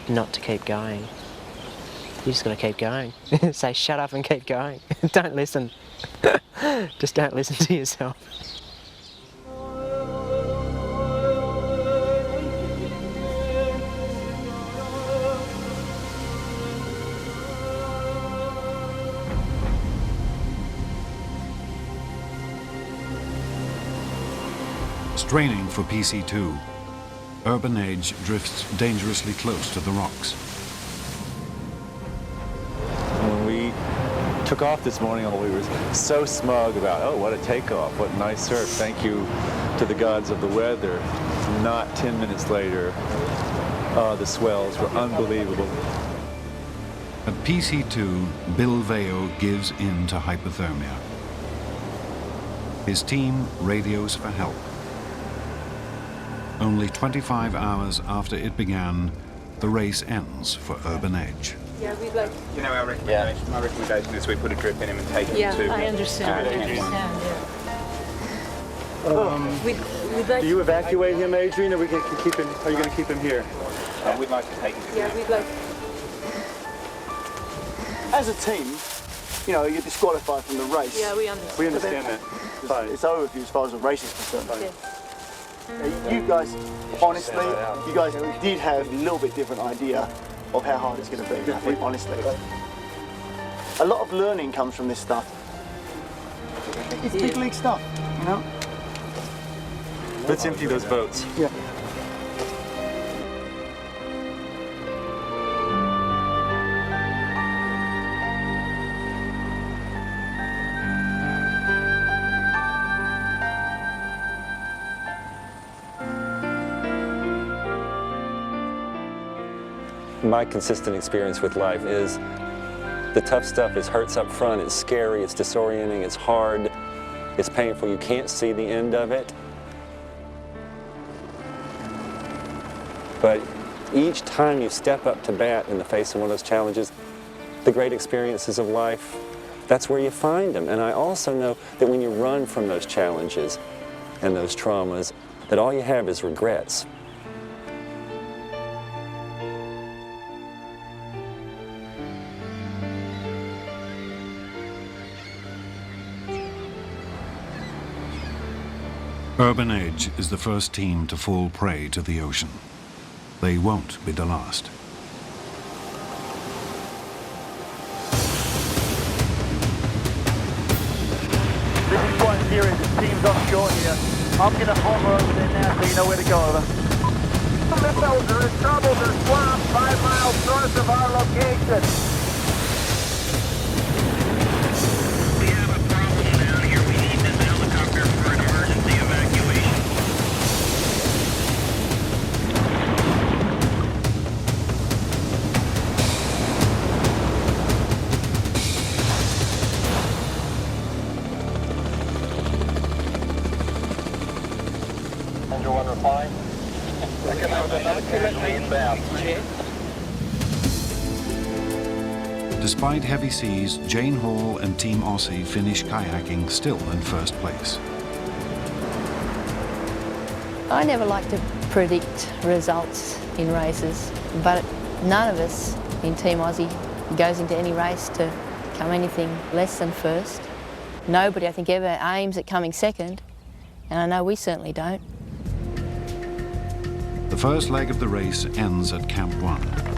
not to keep going. You just got to keep going. Say shut up and keep going. Don't listen. Just don't listen to yourself. Straining for PC2, Urban Age drifts dangerously close to the rocks. When we took off this morning, we were so smug about, oh, what a takeoff, what nice surf, thank you to the gods of the weather. Not 10 minutes later, the swells were unbelievable. At PC2, Bill Veo gives in to hypothermia. His team radios for help. Only 25 hours after it began, the race ends for Urban Edge. Yeah, we'd like... You know our recommendation? Yeah. My recommendation is we put a drip in him and take him to... Yeah, I understand. We'd like... Do you evacuate him, Adrian, or are you going to keep him here? We'd like to take him to... Yeah, we'd like... As a team, you know, you're disqualified from the race. Yeah, we understand. We understand that. It's over for you as far as the race is concerned. Yes. You guys, honestly, you guys did have a little bit different idea of how hard it's going to be, I think, honestly. A lot of learning comes from this stuff. It's big league stuff, you know? Let's empty those boats. Yeah. My consistent experience with life is the tough stuff hurts up front, it's scary, it's disorienting, it's hard, it's painful, you can't see the end of it. But each time you step up to bat in the face of one of those challenges, the great experiences of life, that's where you find them. And I also know that when you run from those challenges and those traumas, that all you have is regrets. Urban Edge is the first team to fall prey to the ocean. They won't be the last. This is quite serious. The team's offshore here. I'm going to hover over there now so you know where to go over. Missiles are in trouble. There's swamp 5 miles north of our location. Despite heavy seas, Jane Hall and Team Aussie finish kayaking still in first place. I never like to predict results in races, but none of us in Team Aussie goes into any race to come anything less than first. Nobody, I think, ever aims at coming second, and I know we certainly don't. The first leg of the race ends at Camp 1.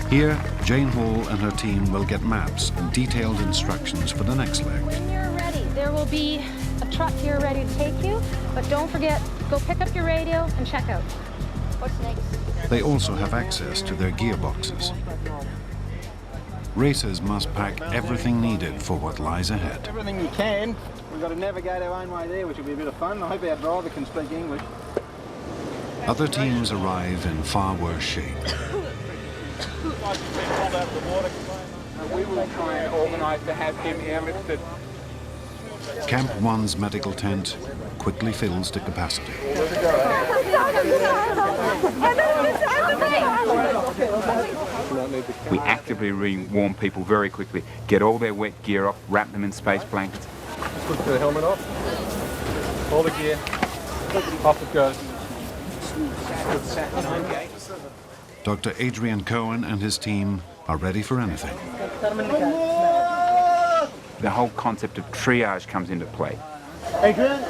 Here, Jane Hall and her team will get maps and detailed instructions for the next leg. When you're ready, there will be a truck here ready to take you, but don't forget, go pick up your radio and check out. What's next? They also have access to their gearboxes. racers must pack everything needed for what lies ahead. Everything you can. We've got to navigate our own way there, which will be a bit of fun. I hope our driver can speak English. Other teams arrive in far worse shape. We will try and organise to have him airlifted. Camp 1's medical tent quickly fills to capacity. We actively re-warm people very quickly, get all their wet gear off, wrap them in space blankets. Just put the helmet off, all the gear, off it goes. Dr. Adrian Cohen and his team are ready for anything. The whole concept of triage comes into play. Adrian?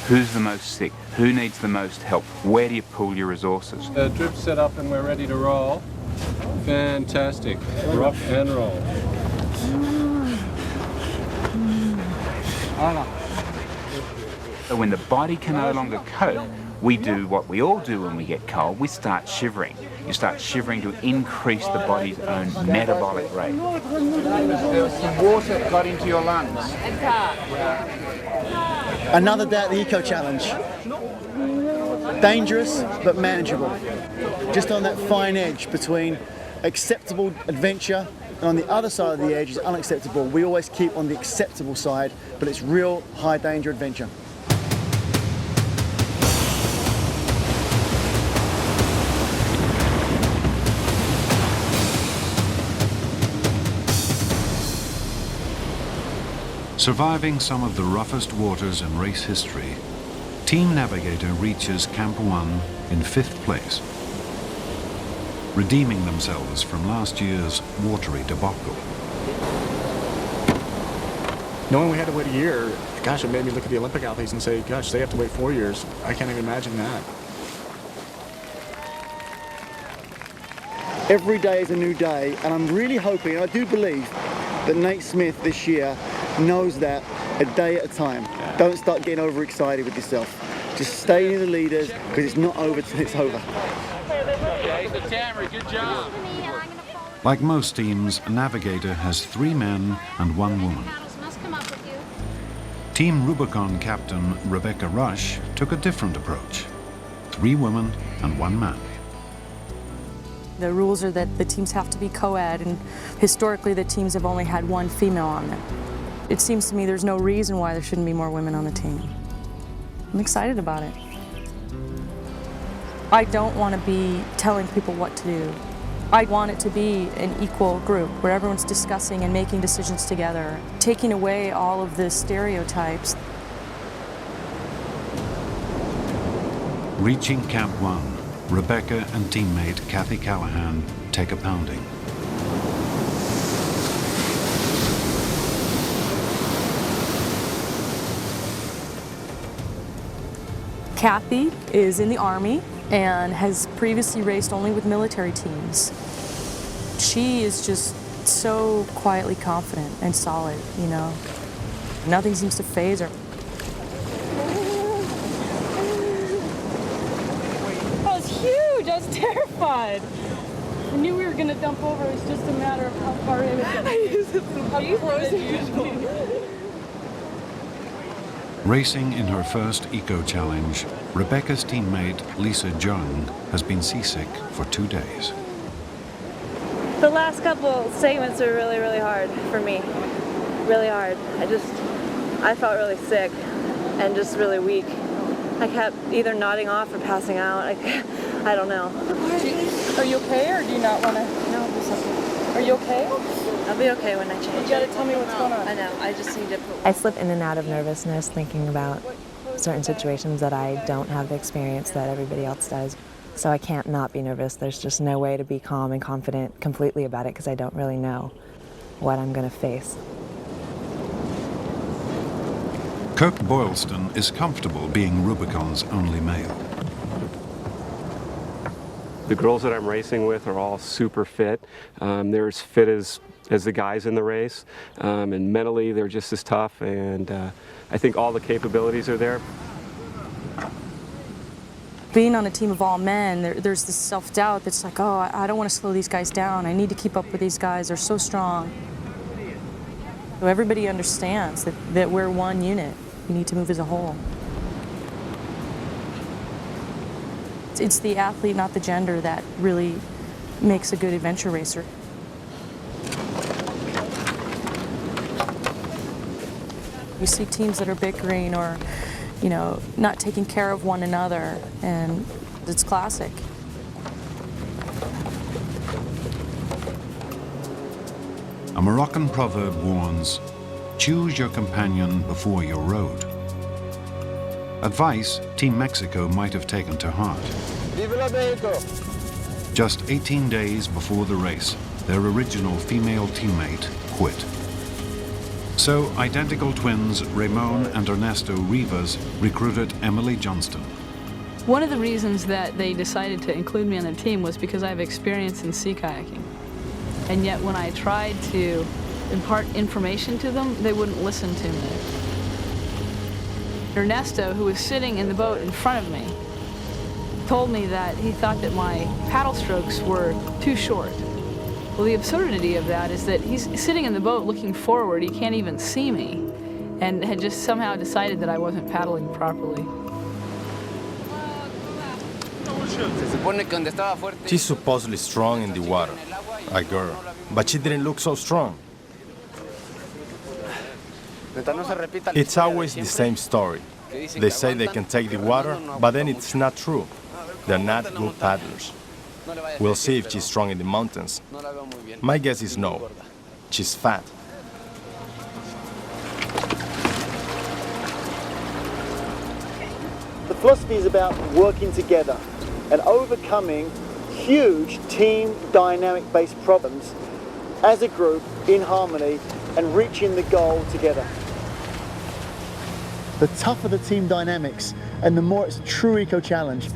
Who's the most sick? Who needs the most help? Where do you pool your resources? Drip's set up and we're ready to roll. Fantastic. Rock and roll. So when the body can no longer cope, we do what we all do when we get cold, we start shivering. You start shivering to increase the body's own metabolic rate. Some water got into your lungs. Another day at the Eco Challenge. Dangerous, but manageable. Just on that fine edge between acceptable adventure and on the other side of the edge is unacceptable. We always keep on the acceptable side, but it's real high danger adventure. Surviving some of the roughest waters in race history, Team Navigator reaches Camp 1 in 5th place, redeeming themselves from last year's watery debacle. Knowing we had to wait a year, gosh, it made me look at the Olympic athletes and say, gosh, they have to wait 4 years. I can't even imagine that. Every day is a new day, and I'm really hoping, and I do believe, that Nate Smith this year knows that a day at a time. Don't start getting overexcited with yourself. Just stay in the leaders, because it's not over till it's over. Good job. Like most teams, Navigator has 3 men and 1 woman. Team Rubicon captain Rebecca Rush took a different approach. 3 women and 1 man. The rules are that the teams have to be co-ed, and historically the teams have only had 1 female on them. It seems to me there's no reason why there shouldn't be more women on the team. I'm excited about it. I don't want to be telling people what to do. I want it to be an equal group where everyone's discussing and making decisions together, taking away all of the stereotypes. Reaching Camp 1, Rebecca and teammate Kathy Callahan take a pounding. Kathy is in the Army and has previously raced only with military teams. She is just so quietly confident and solid, you know. Nothing seems to faze her. That was huge. I was terrified. I knew we were going to dump over. It was just a matter of how far in it was. How close it was. Racing in her first Eco Challenge, Rebecca's teammate Lisa Jung has been seasick for 2 days. The last couple segments were really, really hard for me. Really hard. I felt really sick and just really weak. I kept either nodding off or passing out. I don't know. Are you okay, or do you not want to? No, there's something. Are you okay? I'll be okay when I change. You gotta tell me what's going on. I know. I just need to put. I slip in and out of nervousness thinking about certain situations that I don't have the experience that everybody else does. So I can't not be nervous. There's just no way to be calm and confident completely about it because I don't really know what I'm going to face. Kirk Boylston is comfortable being Rubicon's only male. The girls that I'm racing with are all super fit. They're as fit as the guys in the race, and mentally they're just as tough, and I think all the capabilities are there. being on a team of all men, there's this self-doubt that's like, oh, I don't want to slow these guys down. I need to keep up with these guys. They're so strong. So everybody understands that we're one unit. We need to move as a whole. It's the athlete, not the gender, that really makes a good adventure racer. You see teams that are bickering or, you know, not taking care of one another, and it's classic. A Moroccan proverb warns, choose your companion before your road. Advice Team Mexico might have taken to heart. Just 18 days before the race, their original female teammate quit. So identical twins Ramon and Ernesto Rivas recruited Emily Johnston. One of the reasons that they decided to include me on their team was because I have experience in sea kayaking. And yet when I tried to impart information to them, they wouldn't listen to me. Ernesto, who was sitting in the boat in front of me, told me that he thought that my paddle strokes were too short. Well, the absurdity of that is that he's sitting in the boat looking forward, he can't even see me, and had just somehow decided that I wasn't paddling properly. She's supposedly strong in the water, a girl, but she didn't look so strong. It's always the same story. They say they can take the water, but then it's not true. They're not good paddlers. We'll see if she's strong in the mountains. My guess is no. She's fat. The philosophy is about working together and overcoming huge team dynamic-based problems as a group in harmony and reaching the goal together. The tougher the team dynamics and the more it's a true eco-challenge.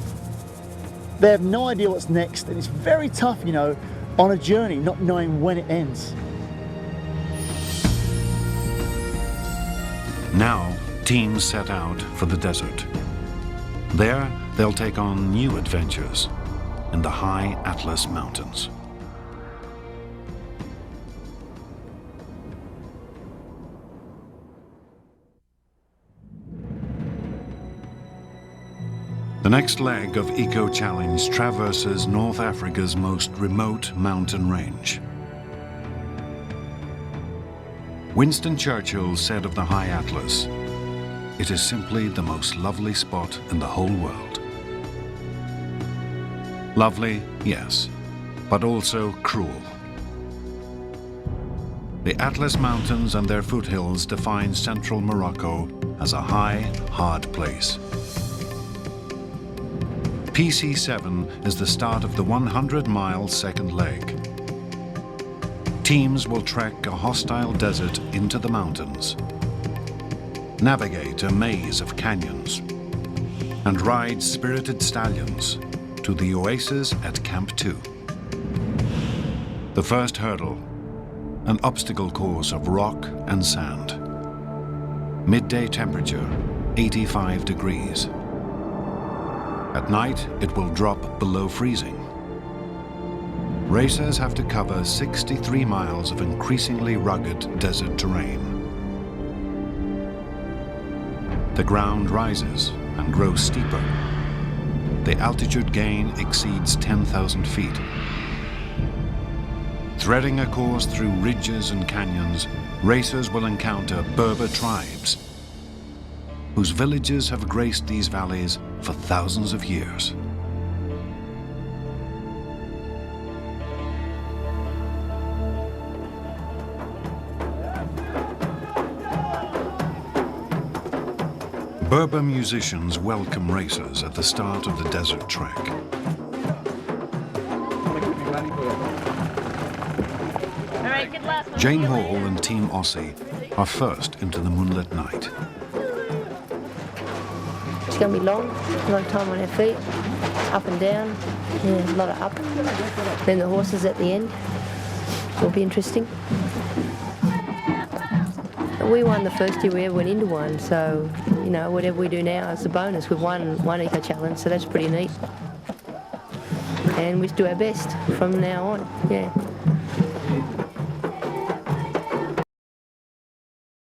They have no idea what's next, and it's very tough, you know, on a journey, not knowing when it ends. Now, teams set out for the desert. There, they'll take on new adventures in the high Atlas Mountains. The next leg of Eco Challenge traverses North Africa's most remote mountain range. Winston Churchill said of the High Atlas, "It is simply the most lovely spot in the whole world." Lovely, yes, but also cruel. The Atlas Mountains and their foothills define central Morocco as a high, hard place. PC7 is the start of the 100-mile second leg. Teams will trek a hostile desert into the mountains, navigate a maze of canyons, and ride spirited stallions to the oasis at Camp 2. The first hurdle, an obstacle course of rock and sand. Midday temperature, 85 degrees. At night, it will drop below freezing. Racers have to cover 63 miles of increasingly rugged desert terrain. The ground rises and grows steeper. The altitude gain exceeds 10,000 feet. Threading a course through ridges and canyons, racers will encounter Berber tribes, whose villages have graced these valleys for thousands of years. Berber musicians welcome racers at the start of the desert trek. Jane Hall and Team Aussie are first into the moonlit night. It's going to be long, a lot of time on our feet, up and down, yeah, a lot of up. Then the horses at the end will be interesting. We won the first year we ever went into one, so, you know, whatever we do now is a bonus. We've won one eco challenge, so that's pretty neat. And we just do our best from now on, yeah.